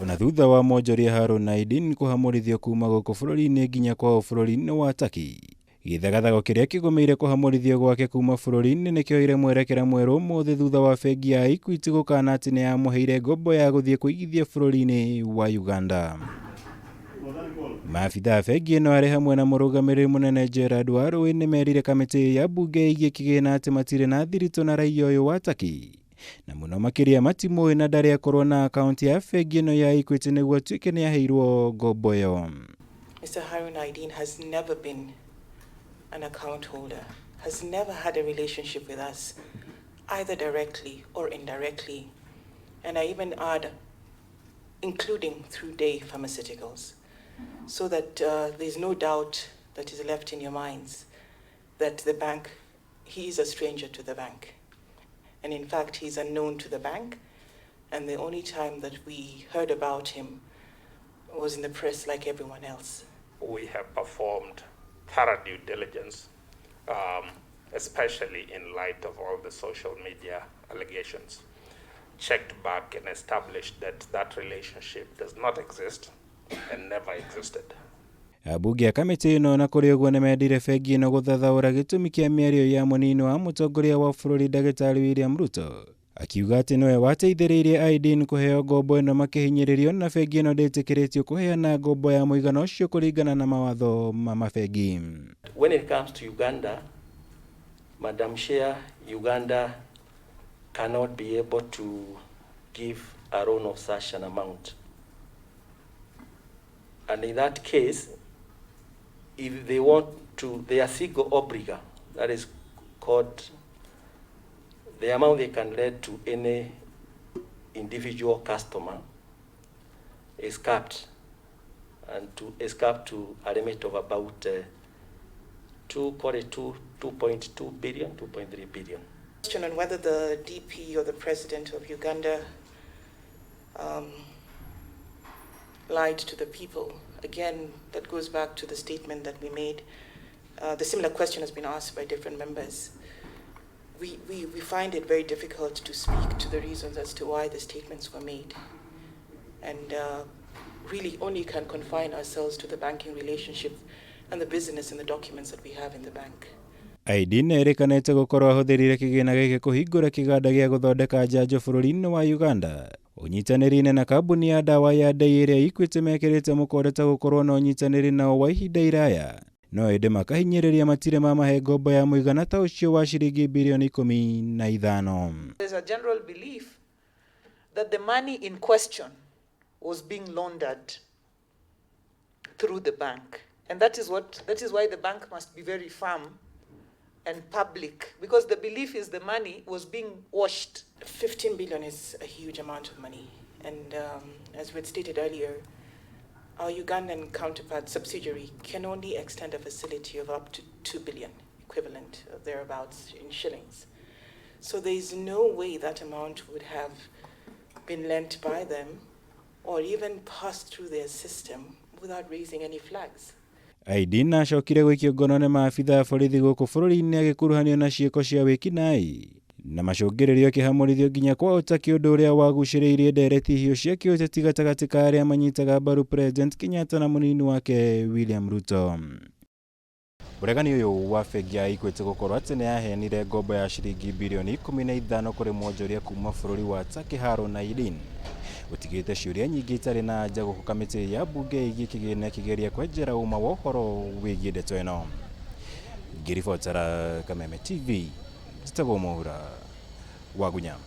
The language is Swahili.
Ona thutha wa mwonjoria Harun Aydin kuhamurithio kuma guku bururi-ini nginya kwao bururi-ini wa Turkey. Githagathago kiria kigomeire kuhamurithio gwake kuma bururi-ini nikioire mwerekera mweru umuthi thutha wa bengi ya Equity gukana ati ni yamuheire ngombo ya guthie kuigithia bururi-ini wa Uganda. Maabitha bengi ino ari hamwe na murugamiriri munene Gerard Waru ni merire kamiti ya bunge igie kigina ati matire na thirito na raiya uyu wa Turkey. Na muno makiria matimui na ndari akorwo na akaunti ya bengi ino ya Equity niguo tuike ni yaheirwo ngombo yo. Mr. Harun Aydin has never been an account holder, has never had a relationship with us, either directly or indirectly. And I even add, including through Day Pharmaceuticals, so that there's no doubt that is left in your minds that the bank, he is a stranger to the bank. And in fact, he's unknown to the bank. And the only time that we heard about him was in the press like everyone else. We have performed thorough due diligence, especially in light of all the social media allegations. Checked back and established that that relationship does not exist and never existed. Abunge a kamiti ino na kuri uguo ni mendire bengi ino guthathaura gitumi kia miario ya munini wa mutongoria wa bururi Ndagitari William Ruto. Akiuga ati niwe wateithiriirie Aydin kuheo ngombo ino makihinyiririo na bengi ino nditikiritio kuheana ngombo ya muigana ucio kuringana na mawatho ma mabengi. When it comes to Uganda, Madam Chair, Uganda cannot be able to give a loan of such an amount. And in that case, if they want to, they are single obliga, that is called, the amount they can lend to any individual customer is capped, and is capped to a limit of about 2.2 billion, 2.3 billion. Question on whether the DP or the president of Uganda lied to the people. Again, that goes back to the statement that we made. The similar question has been asked by different members. We find it very difficult to speak to the reasons as to why the statements were made. And really only can confine ourselves to the banking relationship and the business and the documents that we have in the bank. Aydin erikanite gukorwo ahuthirire kigina giki kuhingura kiganda gia guthondeka njanjo bururi-ini wa Uganda. Unyitaniri-ini na kambuni ya dawa ya iria Equity mekirite mukoreta gukorwo na unyitaniri nao wa ihinda iraya. No ende makahinyiriria matire ma mahe ngombo ya muigana ta ucio wa ciringi birioni 15. There's a general belief that the money in question was being laundered through the bank. And that is why the bank must be very firm and public, because the belief is the money was being washed. 15 billion is a huge amount of money. And as we had stated earlier, our Ugandan counterpart subsidiary can only extend a facility of up to 2 billion, equivalent of thereabouts in shillings. So there is no way that amount would have been lent by them or even passed through their system without raising any flags. Aydin acokire gwikio ngono ni maabitha borithi guku bururi-ini agikuruhanio na ciiko cia wikinai na macungiririo kihamurithio nginya kwa utaki undu uria waguciriirie ndereti hiu cia kiuteti gatagati ka aria manyitaga mbaru President Kenyatta na munini wake William Ruto. Uregani uyu wa bengi ya Equity gukorwo ati ni yahenire ngombo ya ciringi birioni 15 kuri mwonjoria kuma bururi wa Turkey Harun Aydin. Utigite ciuria nyingi itari na anja guku kamiti ya bunge igie kigina kigeria kwenjera uma wa uhoro wigie ndeto ino. Ngiribotera Kameme TV, zitagwo muhura wa Gunyama.